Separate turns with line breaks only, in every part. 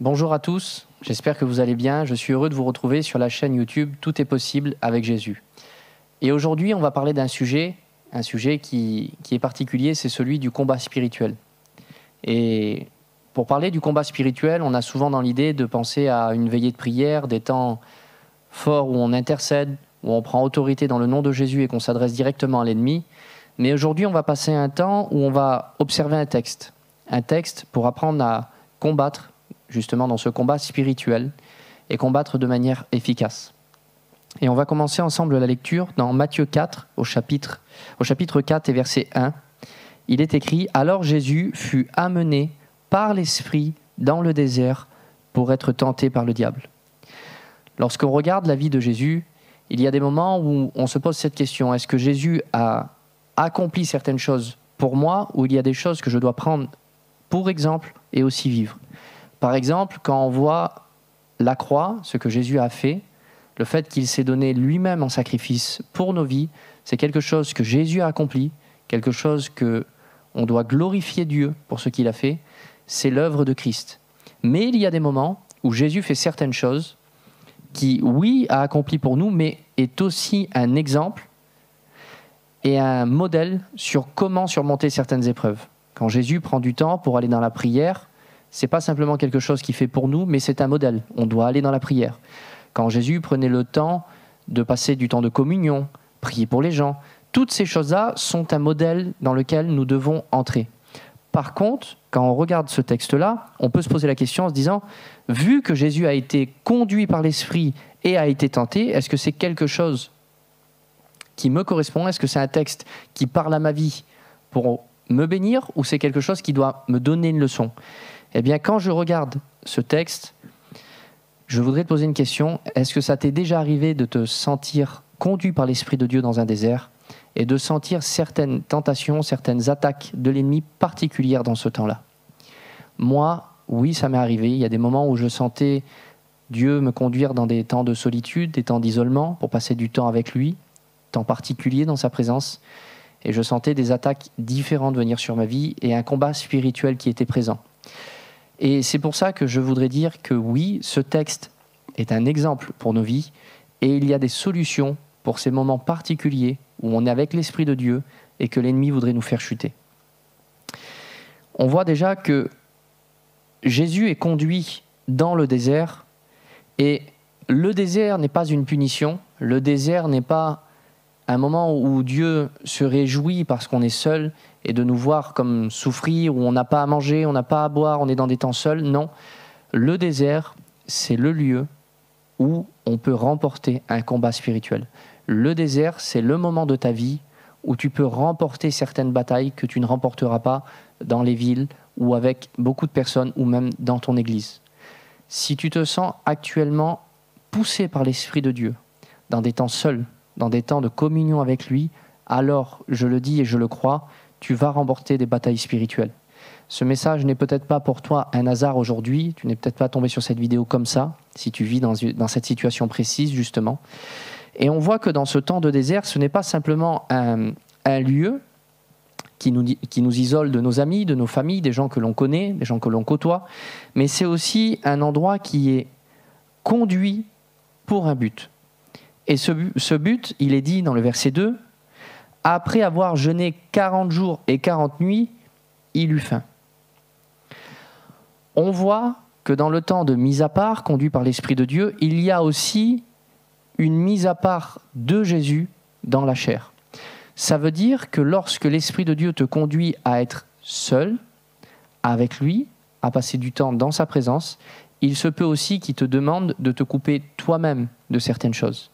Bonjour à tous, j'espère que vous allez bien. Je suis heureux de vous retrouver sur la chaîne YouTube Tout est possible avec Jésus. Et aujourd'hui, on va parler d'un sujet qui est particulier, c'est celui du combat spirituel. Et pour parler du combat spirituel, on a souvent dans l'idée de penser à une veillée de prière, des temps forts où on intercède, où on prend autorité dans le nom de Jésus et qu'on s'adresse directement à l'ennemi. Mais aujourd'hui, on va passer un temps où on va observer un texte pour apprendre à combattre justement dans ce combat spirituel et combattre de manière efficace. Et on va commencer ensemble la lecture dans Matthieu 4, au chapitre 4 et verset 1. Il est écrit « Alors Jésus fut amené par l'Esprit dans le désert pour être tenté par le diable. » Lorsqu'on regarde la vie de Jésus, il y a des moments où on se pose cette question, est-ce que Jésus a accompli certaines choses pour moi ou il y a des choses que je dois prendre pour exemple et aussi vivre? Par exemple, quand on voit la croix, ce que Jésus a fait, le fait qu'il s'est donné lui-même en sacrifice pour nos vies, c'est quelque chose que Jésus a accompli, quelque chose que on doit glorifier Dieu pour ce qu'il a fait, c'est l'œuvre de Christ. Mais il y a des moments où Jésus fait certaines choses qui, oui, a accompli pour nous, mais est aussi un exemple et un modèle sur comment surmonter certaines épreuves. Quand Jésus prend du temps pour aller dans la prière, c'est pas simplement quelque chose qu'il fait pour nous, mais c'est un modèle. On doit aller dans la prière. Quand Jésus prenait le temps de passer du temps de communion, prier pour les gens, toutes ces choses-là sont un modèle dans lequel nous devons entrer. Par contre, quand on regarde ce texte-là, on peut se poser la question en se disant, vu que Jésus a été conduit par l'Esprit et a été tenté, est-ce que c'est quelque chose qui me correspond? Est-ce que c'est un texte qui parle à ma vie pour me bénir ou c'est quelque chose qui doit me donner une leçon? Eh bien, quand je regarde ce texte, je voudrais te poser une question. Est-ce que ça t'est déjà arrivé de te sentir conduit par l'Esprit de Dieu dans un désert et de sentir certaines tentations, certaines attaques de l'ennemi particulières dans ce temps-là? Moi, oui, ça m'est arrivé. Il y a des moments où je sentais Dieu me conduire dans des temps de solitude, des temps d'isolement, pour passer du temps avec lui, temps particulier dans sa présence. Et je sentais des attaques différentes venir sur ma vie et un combat spirituel qui était présent. Et c'est pour ça que je voudrais dire que oui, ce texte est un exemple pour nos vies et il y a des solutions pour ces moments particuliers où on est avec l'Esprit de Dieu et que l'ennemi voudrait nous faire chuter. On voit déjà que Jésus est conduit dans le désert et le désert n'est pas une punition, le désert n'est pas un moment où Dieu se réjouit parce qu'on est seul et de nous voir comme souffrir, où on n'a pas à manger, on n'a pas à boire, on est dans des temps seuls. Non, le désert, c'est le lieu où on peut remporter un combat spirituel. Le désert, c'est le moment de ta vie où tu peux remporter certaines batailles que tu ne remporteras pas dans les villes ou avec beaucoup de personnes ou même dans ton église. Si tu te sens actuellement poussé par l'Esprit de Dieu dans des temps seuls, dans des temps de communion avec lui, alors, je le dis et je le crois, tu vas remporter des batailles spirituelles. Ce message n'est peut-être pas pour toi un hasard aujourd'hui, tu n'es peut-être pas tombé sur cette vidéo comme ça, si tu vis dans cette situation précise justement. Et on voit que dans ce temps de désert, ce n'est pas simplement un lieu qui nous isole de nos amis, de nos familles, des gens que l'on connaît, des gens que l'on côtoie, mais c'est aussi un endroit qui est conduit pour un but. Et ce but, il est dit dans le verset 2, « Après avoir jeûné 40 jours et 40 nuits, il eut faim. » On voit que dans le temps de mise à part, conduit par l'Esprit de Dieu, il y a aussi une mise à part de Jésus dans la chair. Ça veut dire que lorsque l'Esprit de Dieu te conduit à être seul, avec lui, à passer du temps dans sa présence, il se peut aussi qu'il te demande de te couper toi-même de certaines choses.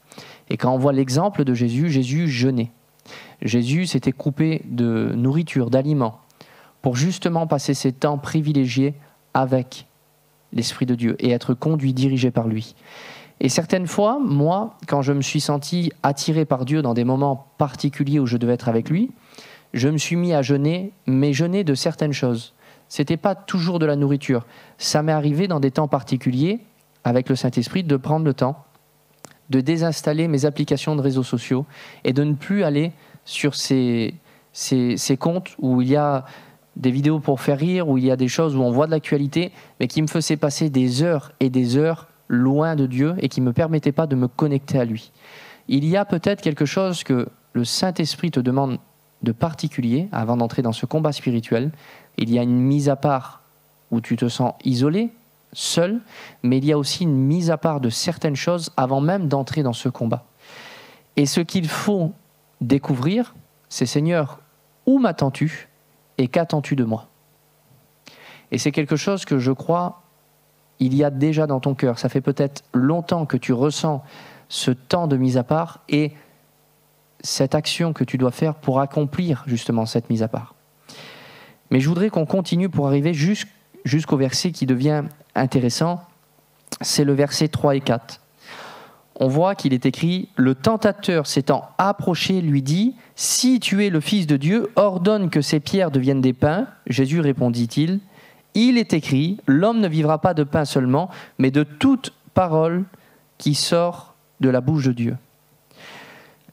Et quand on voit l'exemple de Jésus, Jésus jeûnait. Jésus s'était coupé de nourriture, d'aliments, pour justement passer ces temps privilégiés avec l'Esprit de Dieu et être conduit, dirigé par lui. Et certaines fois, moi, quand je me suis senti attiré par Dieu dans des moments particuliers où je devais être avec lui, je me suis mis à jeûner, mais jeûner de certaines choses. Ce n'était pas toujours de la nourriture. Ça m'est arrivé dans des temps particuliers, avec le Saint-Esprit, de prendre le temps de désinstaller mes applications de réseaux sociaux et de ne plus aller sur ces comptes où il y a des vidéos pour faire rire, où il y a des choses où on voit de l'actualité, mais qui me faisaient passer des heures et des heures loin de Dieu et qui ne me permettaient pas de me connecter à lui. Il y a peut-être quelque chose que le Saint-Esprit te demande de particulier avant d'entrer dans ce combat spirituel. Il y a une mise à part où tu te sens isolé, seul, mais il y a aussi une mise à part de certaines choses avant même d'entrer dans ce combat. Et ce qu'il faut découvrir, c'est Seigneur, où m'attends-tu et qu'attends-tu de moi? Et c'est quelque chose que je crois, il y a déjà dans ton cœur. Ça fait peut-être longtemps que tu ressens ce temps de mise à part et cette action que tu dois faire pour accomplir justement cette mise à part. Mais je voudrais qu'on continue pour arriver jusqu'au verset qui devient intéressant. C'est le verset 3 et 4. On voit qu'il est écrit « Le tentateur s'étant approché lui dit « Si tu es le Fils de Dieu, ordonne que ces pierres deviennent des pains. » Jésus répondit-il « Il est écrit « L'homme ne vivra pas de pain seulement, mais de toute parole qui sort de la bouche de Dieu. »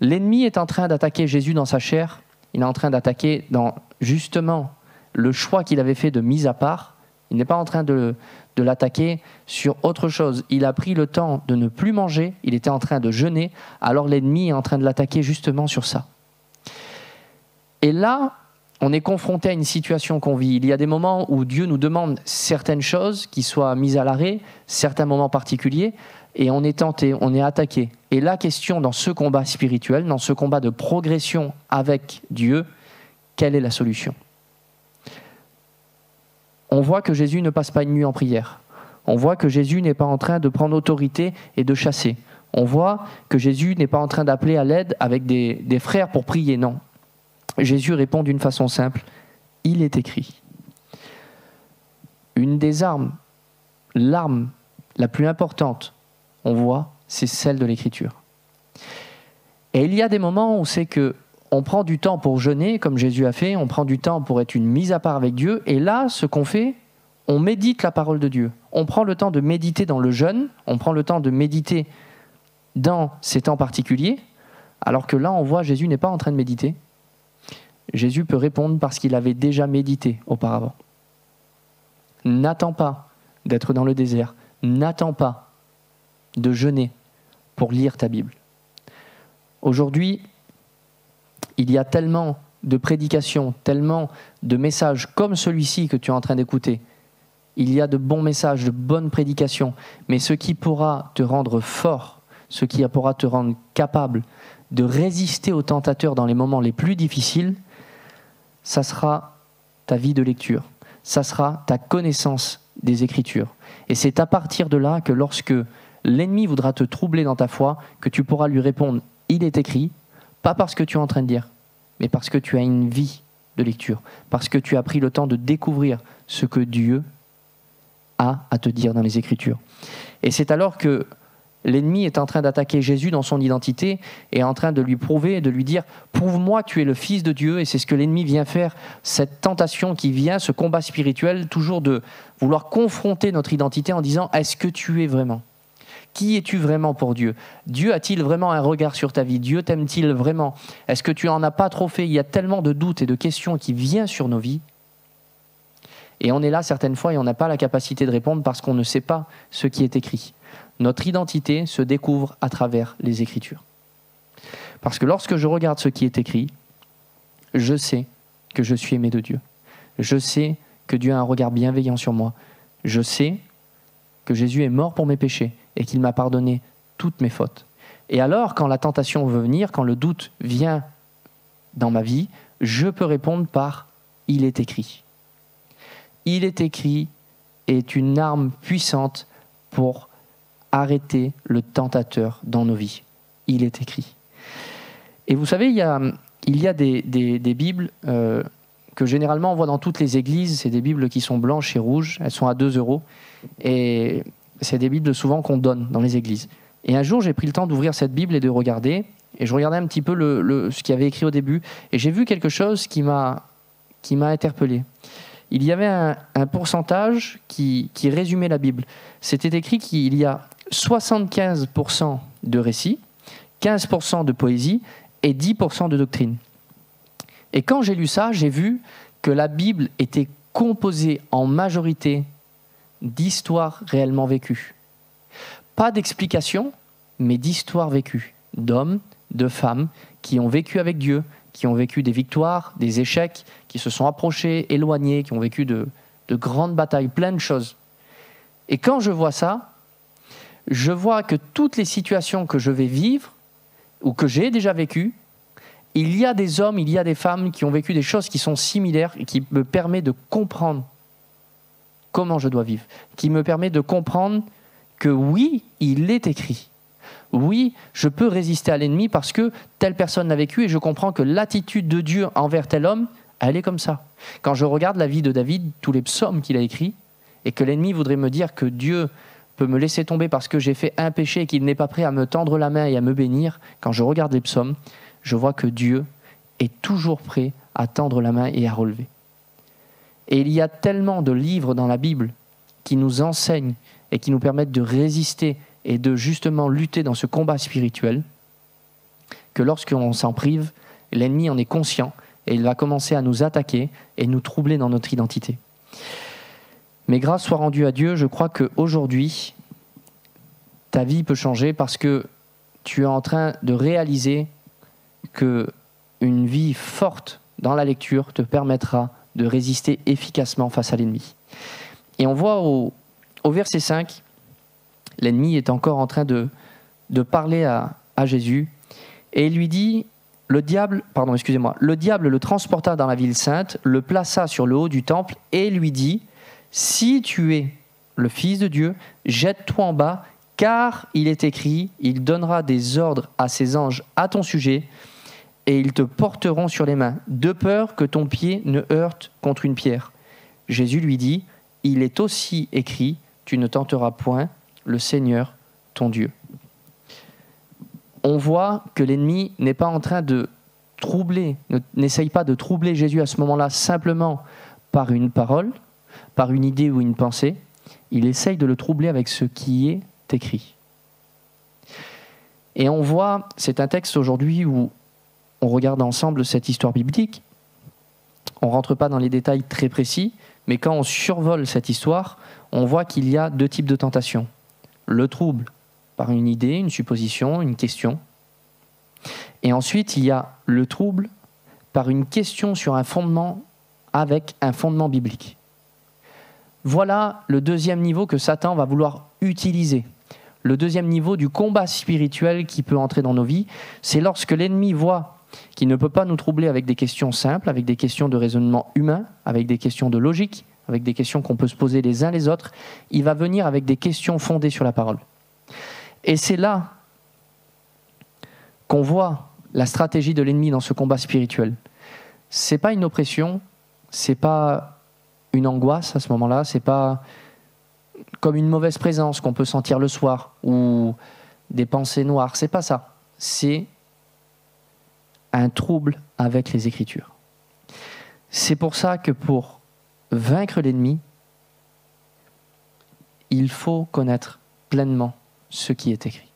L'ennemi est en train d'attaquer Jésus dans sa chair. Il est en train d'attaquer dans justement le choix qu'il avait fait de mise à part. Il n'est pas en train de l'attaquer sur autre chose. Il a pris le temps de ne plus manger, il était en train de jeûner, alors l'ennemi est en train de l'attaquer justement sur ça. Et là, on est confronté à une situation qu'on vit. Il y a des moments où Dieu nous demande certaines choses qui soient mises à l'arrêt, certains moments particuliers, et on est tenté, on est attaqué. Et la question dans ce combat spirituel, dans ce combat de progression avec Dieu, quelle est la solution ? On voit que Jésus ne passe pas une nuit en prière. On voit que Jésus n'est pas en train de prendre autorité et de chasser. On voit que Jésus n'est pas en train d'appeler à l'aide avec des frères pour prier, non. Jésus répond d'une façon simple, « Il est écrit ». Une des armes, l'arme la plus importante, on voit, c'est celle de l'Écriture. Et il y a des moments où c'est que on prend du temps pour jeûner, comme Jésus a fait, on prend du temps pour être une mise à part avec Dieu, et là, ce qu'on fait, on médite la parole de Dieu. On prend le temps de méditer dans le jeûne, on prend le temps de méditer dans ces temps particuliers, alors que là, on voit Jésus n'est pas en train de méditer. Jésus peut répondre parce qu'il avait déjà médité auparavant. N'attends pas d'être dans le désert, n'attends pas de jeûner pour lire ta Bible. Aujourd'hui, il y a tellement de prédications, tellement de messages comme celui-ci que tu es en train d'écouter. Il y a de bons messages, de bonnes prédications, mais ce qui pourra te rendre fort, ce qui pourra te rendre capable de résister aux tentateurs dans les moments les plus difficiles, ça sera ta vie de lecture, ça sera ta connaissance des Écritures. Et c'est à partir de là que lorsque l'ennemi voudra te troubler dans ta foi, que tu pourras lui répondre « Il est écrit », pas parce que tu es en train de dire, mais parce que tu as une vie de lecture, parce que tu as pris le temps de découvrir ce que Dieu a à te dire dans les Écritures. Et c'est alors que l'ennemi est en train d'attaquer Jésus dans son identité et en train de lui prouver, de lui dire « Prouve-moi que tu es le Fils de Dieu ». Et c'est ce que l'ennemi vient faire, cette tentation qui vient, ce combat spirituel, toujours de vouloir confronter notre identité en disant « Est-ce que tu es vraiment ? Qui es-tu vraiment pour Dieu ? Dieu a-t-il vraiment un regard sur ta vie ? Dieu t'aime-t-il vraiment ? Est-ce que tu n'en as pas trop fait ? Il y a tellement de doutes et de questions qui viennent sur nos vies. Et on est là certaines fois et on n'a pas la capacité de répondre parce qu'on ne sait pas ce qui est écrit. Notre identité se découvre à travers les Écritures. Parce que lorsque je regarde ce qui est écrit, je sais que je suis aimé de Dieu. Je sais que Dieu a un regard bienveillant sur moi. Je sais que Jésus est mort pour mes péchés et qu'il m'a pardonné toutes mes fautes. Et alors, quand la tentation veut venir, quand le doute vient dans ma vie, je peux répondre par « Il est écrit ». Il est écrit est une arme puissante pour arrêter le tentateur dans nos vies. Il est écrit. Et vous savez, il y a des Bibles que généralement on voit dans toutes les églises. C'est des Bibles qui sont blanches et rouges. Elles sont à 2 €. Et c'est des Bibles souvent qu'on donne dans les églises. Et un jour, j'ai pris le temps d'ouvrir cette Bible et de regarder. Et je regardais un petit peu ce qu'il y avait écrit au début. Et j'ai vu quelque chose qui m'a interpellé. Il y avait un pourcentage qui résumait la Bible. C'était écrit qu'il y a 75% de récits, 15% de poésie et 10% de doctrine. Et quand j'ai lu ça, j'ai vu que la Bible était composée en majorité d'histoires réellement vécues. Pas d'explications, mais d'histoires vécues, d'hommes, de femmes qui ont vécu avec Dieu, qui ont vécu des victoires, des échecs, qui se sont approchés, éloignés, qui ont vécu de grandes batailles, plein de choses. Et quand je vois ça, je vois que toutes les situations que je vais vivre, ou que j'ai déjà vécues, il y a des hommes, il y a des femmes qui ont vécu des choses qui sont similaires et qui me permettent de comprendre comment je dois vivre, qui me permet de comprendre que oui, il est écrit. Oui, je peux résister à l'ennemi parce que telle personne l'a vécu et je comprends que l'attitude de Dieu envers tel homme, elle est comme ça. Quand je regarde la vie de David, tous les psaumes qu'il a écrits, et que l'ennemi voudrait me dire que Dieu peut me laisser tomber parce que j'ai fait un péché et qu'il n'est pas prêt à me tendre la main et à me bénir, quand je regarde les psaumes, je vois que Dieu est toujours prêt à tendre la main et à relever. Et il y a tellement de livres dans la Bible qui nous enseignent et qui nous permettent de résister et de justement lutter dans ce combat spirituel, que lorsqu'on s'en prive, l'ennemi en est conscient et il va commencer à nous attaquer et nous troubler dans notre identité. Mais grâce soit rendue à Dieu, je crois qu'aujourd'hui, ta vie peut changer parce que tu es en train de réaliser qu'une vie forte dans la lecture te permettra de résister efficacement face à l'ennemi. Et on voit au verset 5, l'ennemi est encore en train de parler à Jésus et il lui dit, le diable le transporta dans la ville sainte, le plaça sur le haut du temple et lui dit, si tu es le Fils de Dieu, jette-toi en bas, car il est écrit, il donnera des ordres à ses anges à ton sujet, et ils te porteront sur les mains, de peur que ton pied ne heurte contre une pierre. Jésus lui dit, il est aussi écrit, tu ne tenteras point le Seigneur, ton Dieu. On voit que l'ennemi n'est pas en train de troubler, n'essaye pas de troubler Jésus à ce moment-là simplement par une parole, par une idée ou une pensée, il essaye de le troubler avec ce qui est écrit. Et on voit, c'est un texte aujourd'hui où on regarde ensemble cette histoire biblique, on ne rentre pas dans les détails très précis, mais quand on survole cette histoire, on voit qu'il y a deux types de tentations. Le trouble par une idée, une supposition, une question. Et ensuite, il y a le trouble par une question sur un fondement avec un fondement biblique. Voilà le deuxième niveau que Satan va vouloir utiliser. Le deuxième niveau du combat spirituel qui peut entrer dans nos vies, c'est lorsque l'ennemi voit qu'il ne peut pas nous troubler avec des questions simples, avec des questions de raisonnement humain, avec des questions de logique, avec des questions qu'on peut se poser les uns les autres, il va venir avec des questions fondées sur la parole. Et c'est là qu'on voit la stratégie de l'ennemi dans ce combat spirituel. C'est pas une oppression, c'est pas une angoisse à ce moment-là, c'est pas comme une mauvaise présence qu'on peut sentir le soir ou des pensées noires, c'est pas ça. C'est un trouble avec les Écritures. C'est pour ça que pour vaincre l'ennemi, il faut connaître pleinement ce qui est écrit.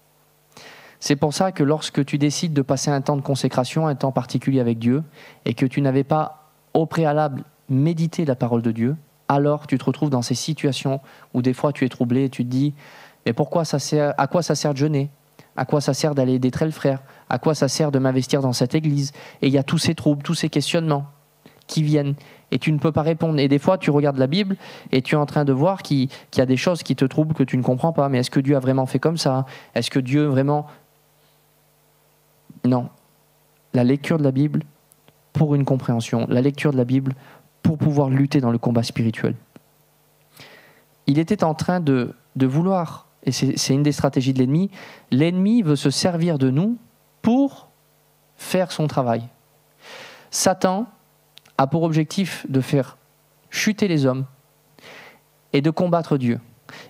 C'est pour ça que lorsque tu décides de passer un temps de consécration, un temps particulier avec Dieu, et que tu n'avais pas au préalable médité la parole de Dieu, alors tu te retrouves dans ces situations où des fois tu es troublé et tu te dis « Mais pourquoi ça sert, à quoi ça sert de jeûner ? À quoi ça sert d'aller aider tel frère ? À quoi ça sert de m'investir dans cette église ?» Et il y a tous ces troubles, tous ces questionnements qui viennent et tu ne peux pas répondre. Et des fois, tu regardes la Bible et tu es en train de voir qu'il y a des choses qui te troublent que tu ne comprends pas. Mais est-ce que Dieu a vraiment fait comme ça ? Est-ce que Dieu vraiment... Non. La lecture de la Bible pour une compréhension. La lecture de la Bible pour pouvoir lutter dans le combat spirituel. Il était en train de vouloir, et c'est une des stratégies de l'ennemi, l'ennemi veut se servir de nous pour faire son travail. Satan a pour objectif de faire chuter les hommes et de combattre Dieu.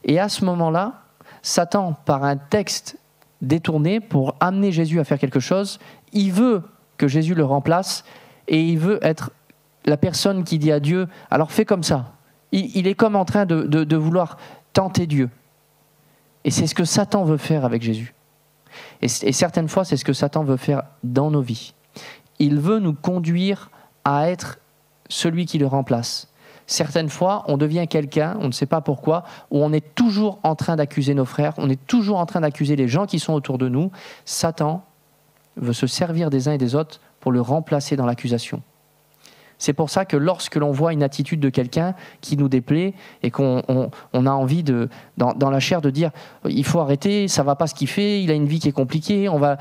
Et à ce moment-là, Satan, par un texte détourné pour amener Jésus à faire quelque chose, il veut que Jésus le remplace et il veut être la personne qui dit à Dieu « alors fais comme ça ». Il est comme en train de vouloir tenter Dieu. Et c'est ce que Satan veut faire avec Jésus. Et certaines fois, c'est ce que Satan veut faire dans nos vies. Il veut nous conduire à être celui qui le remplace. Certaines fois, on devient quelqu'un, on ne sait pas pourquoi, où on est toujours en train d'accuser nos frères, on est toujours en train d'accuser les gens qui sont autour de nous. Satan veut se servir des uns et des autres pour le remplacer dans l'accusation. C'est pour ça que lorsque l'on voit une attitude de quelqu'un qui nous déplaît et qu'on a envie, dans la chair, de dire « il faut arrêter, ça ne va pas ce qu'il fait, il a une vie qui est compliquée, on va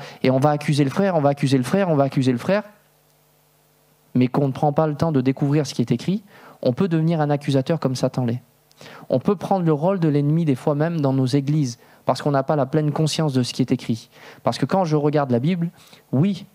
accuser le frère, on va accuser le frère, on va accuser le frère », mais qu'on ne prend pas le temps de découvrir ce qui est écrit, on peut devenir un accusateur comme Satan l'est. On peut prendre le rôle de l'ennemi des fois même dans nos églises parce qu'on n'a pas la pleine conscience de ce qui est écrit. Parce que quand je regarde la Bible, oui,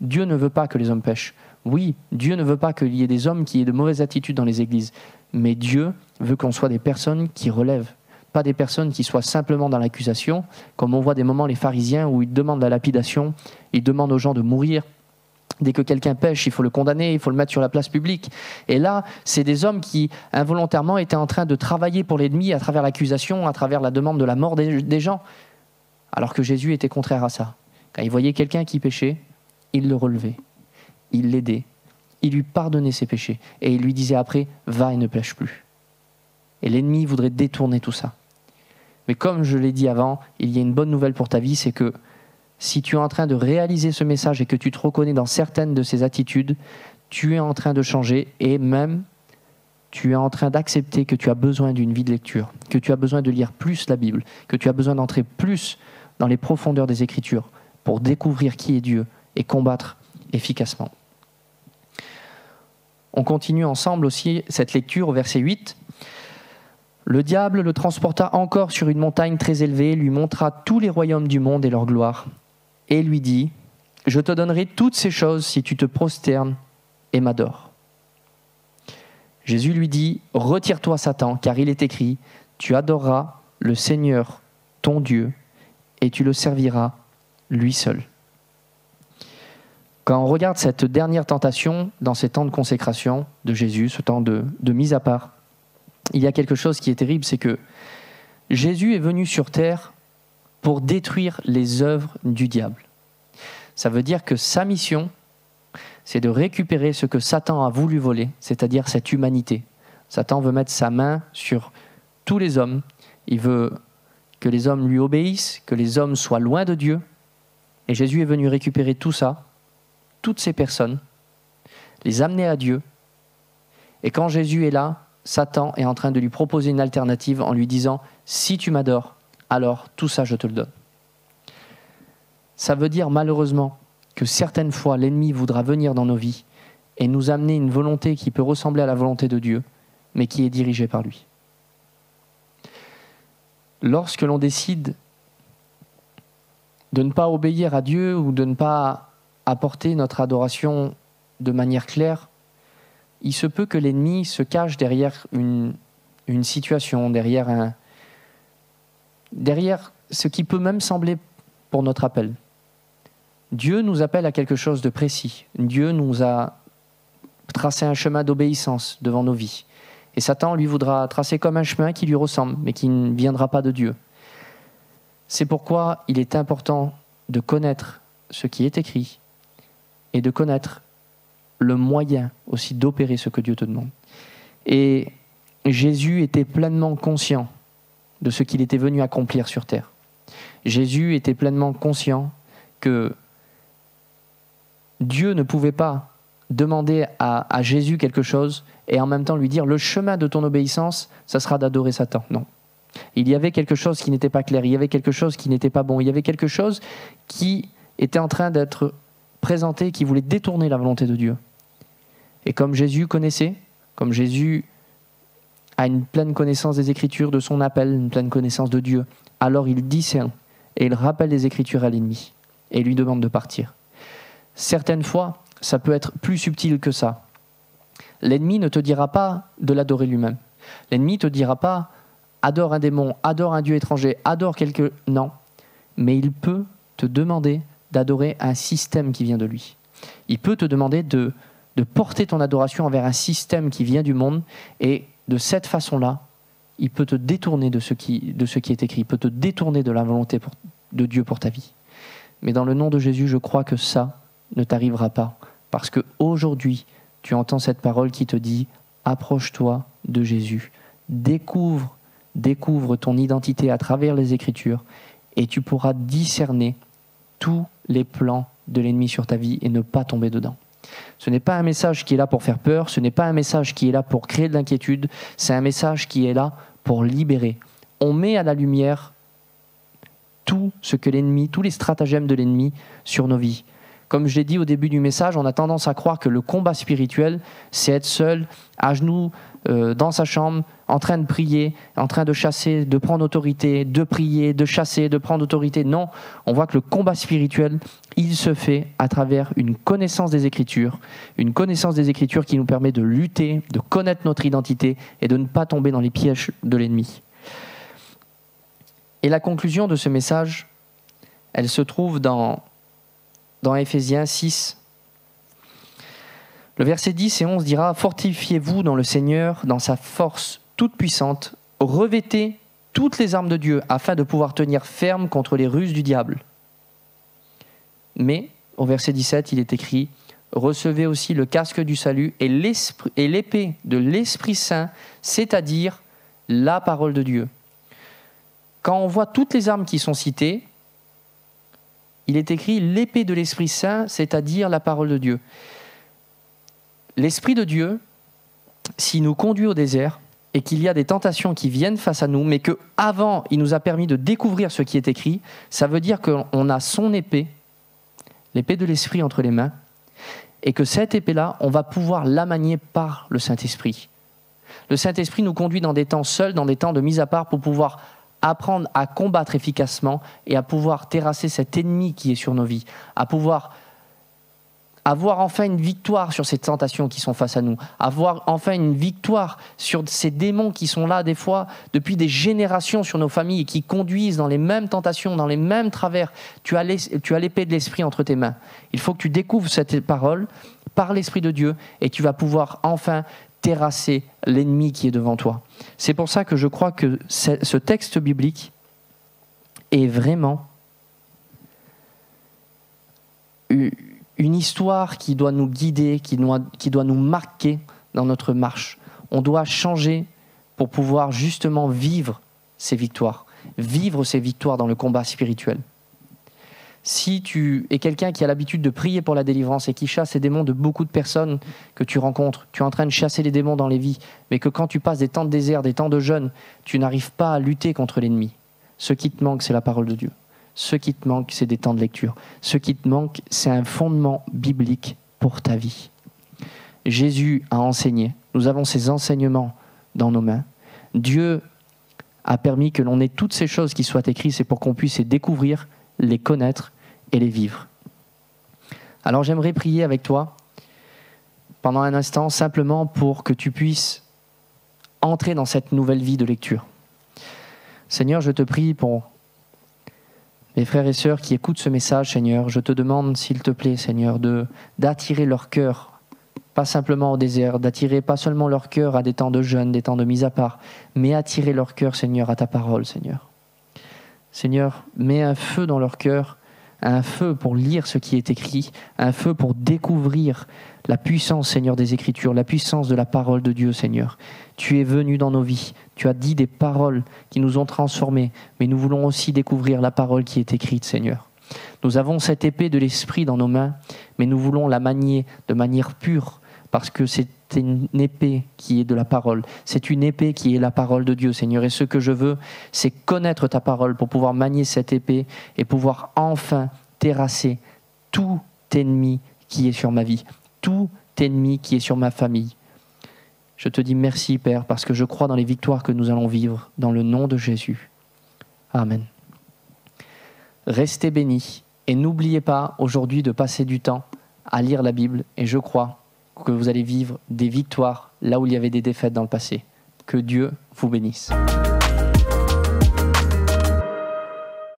Dieu ne veut pas que les hommes pêchent. Oui, Dieu ne veut pas qu'il y ait des hommes qui aient de mauvaises attitudes dans les églises. Mais Dieu veut qu'on soit des personnes qui relèvent, pas des personnes qui soient simplement dans l'accusation, comme on voit des moments les pharisiens où ils demandent la lapidation, ils demandent aux gens de mourir. Dès que quelqu'un pêche, il faut le condamner, il faut le mettre sur la place publique. Et là, c'est des hommes qui, involontairement, étaient en train de travailler pour l'ennemi à travers l'accusation, à travers la demande de la mort des gens. Alors que Jésus était contraire à ça. Quand il voyait quelqu'un qui péchait, il le relevait, il l'aidait, il lui pardonnait ses péchés. Et il lui disait après, va et ne pêche plus. Et l'ennemi voudrait détourner tout ça. Mais comme je l'ai dit avant, il y a une bonne nouvelle pour ta vie, c'est que si tu es en train de réaliser ce message et que tu te reconnais dans certaines de ces attitudes, tu es en train de changer et même tu es en train d'accepter que tu as besoin d'une vie de lecture, que tu as besoin de lire plus la Bible, que tu as besoin d'entrer plus dans les profondeurs des Écritures pour découvrir qui est Dieu et combattre efficacement. On continue ensemble aussi cette lecture au verset 8. Le diable le transporta encore sur une montagne très élevée, lui montra tous les royaumes du monde et leur gloire, et lui dit, « Je te donnerai toutes ces choses si tu te prosternes et m'adores. » Jésus lui dit, « Retire-toi, Satan, car il est écrit, tu adoreras le Seigneur, ton Dieu, et tu le serviras lui seul. » Quand on regarde cette dernière tentation dans ces temps de consécration de Jésus, ce temps de mise à part, il y a quelque chose qui est terrible, c'est que Jésus est venu sur terre pour détruire les œuvres du diable. Ça veut dire que sa mission, c'est de récupérer ce que Satan a voulu voler, c'est-à-dire cette humanité. Satan veut mettre sa main sur tous les hommes. Il veut que les hommes lui obéissent, que les hommes soient loin de Dieu. Et Jésus est venu récupérer tout ça, toutes ces personnes, les amener à Dieu. Et quand Jésus est là, Satan est en train de lui proposer une alternative en lui disant « Si tu m'adores, alors tout ça je te le donne. » Ça veut dire malheureusement que certaines fois l'ennemi voudra venir dans nos vies et nous amener une volonté qui peut ressembler à la volonté de Dieu, mais qui est dirigée par lui. Lorsque l'on décide de ne pas obéir à Dieu ou de ne pas apporter notre adoration de manière claire, il se peut que l'ennemi se cache derrière une situation, derrière ce qui peut même sembler pour notre appel. Dieu nous appelle à quelque chose de précis. Dieu nous a tracé un chemin d'obéissance devant nos vies. Et Satan, lui, voudra tracer comme un chemin qui lui ressemble, mais qui ne viendra pas de Dieu. C'est pourquoi il est important de connaître ce qui est écrit et de connaître le moyen aussi d'opérer ce que Dieu te demande. Et Jésus était pleinement conscient de ce qu'il était venu accomplir sur terre. Jésus était pleinement conscient que Dieu ne pouvait pas demander à Jésus quelque chose et en même temps lui dire « le chemin de ton obéissance, ça sera d'adorer Satan ». Non. Il y avait quelque chose qui n'était pas clair, il y avait quelque chose qui n'était pas bon, il y avait quelque chose qui était en train d'être présenté, qui voulait détourner la volonté de Dieu. Et comme Jésus connaissait, comme Jésus a une pleine connaissance des Écritures, de son appel, une pleine connaissance de Dieu, alors il discerne et il rappelle les Écritures à l'ennemi et lui demande de partir. Certaines fois, ça peut être plus subtil que ça. L'ennemi ne te dira pas de l'adorer lui-même. L'ennemi ne te dira pas « adore un démon, adore un dieu étranger, adore quelque... » Non, mais il peut te demander d'adorer un système qui vient de lui. Il peut te demander de porter ton adoration envers un système qui vient du monde et de cette façon-là, il peut te détourner de ce qui est écrit, il peut te détourner de la volonté de Dieu pour ta vie. Mais dans le nom de Jésus, je crois que ça ne t'arrivera pas parce qu'aujourd'hui, tu entends cette parole qui te dit « Approche-toi de Jésus, découvre ton identité à travers les Écritures et tu pourras discerner tous les plans de l'ennemi sur ta vie et ne pas tomber dedans. » Ce n'est pas un message qui est là pour faire peur, ce n'est pas un message qui est là pour créer de l'inquiétude, c'est un message qui est là pour libérer. On met à la lumière tout ce que l'ennemi, tous les stratagèmes de l'ennemi sur nos vies. Comme je l'ai dit au début du message, on a tendance à croire que le combat spirituel, c'est être seul, à genoux, dans sa chambre, en train de prier, en train de chasser, de prendre autorité, de prier, de chasser, de prendre autorité. Non, on voit que le combat spirituel, il se fait à travers une connaissance des Écritures qui nous permet de lutter, de connaître notre identité et de ne pas tomber dans les pièges de l'ennemi. Et la conclusion de ce message, elle se trouve dans Éphésiens 6. Le verset 10 et 11 dira « Fortifiez-vous dans le Seigneur, dans sa force toute puissante, revêtez toutes les armes de Dieu afin de pouvoir tenir ferme contre les ruses du diable. » Mais, au verset 17, il est écrit « Recevez aussi le casque du salut et l'épée de l'Esprit Saint, c'est-à-dire la parole de Dieu. » Quand on voit toutes les armes qui sont citées, il est écrit l'épée de l'Esprit Saint, c'est-à-dire la parole de Dieu. L'Esprit de Dieu, s'il nous conduit au désert et qu'il y a des tentations qui viennent face à nous, mais qu'avant, il nous a permis de découvrir ce qui est écrit, ça veut dire qu'on a son épée, l'épée de l'Esprit entre les mains, et que cette épée-là, on va pouvoir la manier par le Saint-Esprit. Le Saint-Esprit nous conduit dans des temps seuls, dans des temps de mise à part pour pouvoir apprendre à combattre efficacement et à pouvoir terrasser cet ennemi qui est sur nos vies, à pouvoir avoir enfin une victoire sur ces tentations qui sont face à nous, avoir enfin une victoire sur ces démons qui sont là des fois depuis des générations sur nos familles et qui conduisent dans les mêmes tentations, dans les mêmes travers. Tu as l'épée de l'Esprit entre tes mains. Il faut que tu découvres cette parole par l'Esprit de Dieu et tu vas pouvoir enfin terrasser l'ennemi qui est devant toi. C'est pour ça que je crois que ce texte biblique est vraiment une histoire qui doit nous guider, qui doit nous marquer dans notre marche. On doit changer pour pouvoir justement vivre ces victoires dans le combat spirituel. Si tu es quelqu'un qui a l'habitude de prier pour la délivrance et qui chasse les démons de beaucoup de personnes que tu rencontres, tu es en train de chasser les démons dans les vies, mais que quand tu passes des temps de désert, des temps de jeûne, tu n'arrives pas à lutter contre l'ennemi. Ce qui te manque, c'est la parole de Dieu. Ce qui te manque, c'est des temps de lecture. Ce qui te manque, c'est un fondement biblique pour ta vie. Jésus a enseigné. Nous avons ses enseignements dans nos mains. Dieu a permis que l'on ait toutes ces choses qui soient écrites, c'est pour qu'on puisse les découvrir, les connaître et les vivre. Alors j'aimerais prier avec toi pendant un instant, simplement pour que tu puisses entrer dans cette nouvelle vie de lecture. Seigneur, je te prie pour mes frères et sœurs qui écoutent ce message, Seigneur. Je te demande, s'il te plaît, Seigneur, d'attirer leur cœur, pas simplement au désert, d'attirer pas seulement leur cœur à des temps de jeûne, des temps de mise à part, mais attirer leur cœur, Seigneur, à ta parole, Seigneur. Seigneur, mets un feu dans leur cœur, un feu pour lire ce qui est écrit, un feu pour découvrir la puissance, Seigneur, des Écritures, la puissance de la parole de Dieu, Seigneur. Tu es venu dans nos vies, tu as dit des paroles qui nous ont transformés, mais nous voulons aussi découvrir la parole qui est écrite, Seigneur. Nous avons cette épée de l'Esprit dans nos mains, mais nous voulons la manier de manière pure, parce que c'est une épée qui est de la parole. C'est une épée qui est la parole de Dieu, Seigneur. Et ce que je veux, c'est connaître ta parole pour pouvoir manier cette épée et pouvoir enfin terrasser tout ennemi qui est sur ma vie, tout ennemi qui est sur ma famille. Je te dis merci, Père, parce que je crois dans les victoires que nous allons vivre, dans le nom de Jésus. Amen. Restez bénis et n'oubliez pas aujourd'hui de passer du temps à lire la Bible, et je crois que vous allez vivre des victoires là où il y avait des défaites dans le passé. Que Dieu vous bénisse.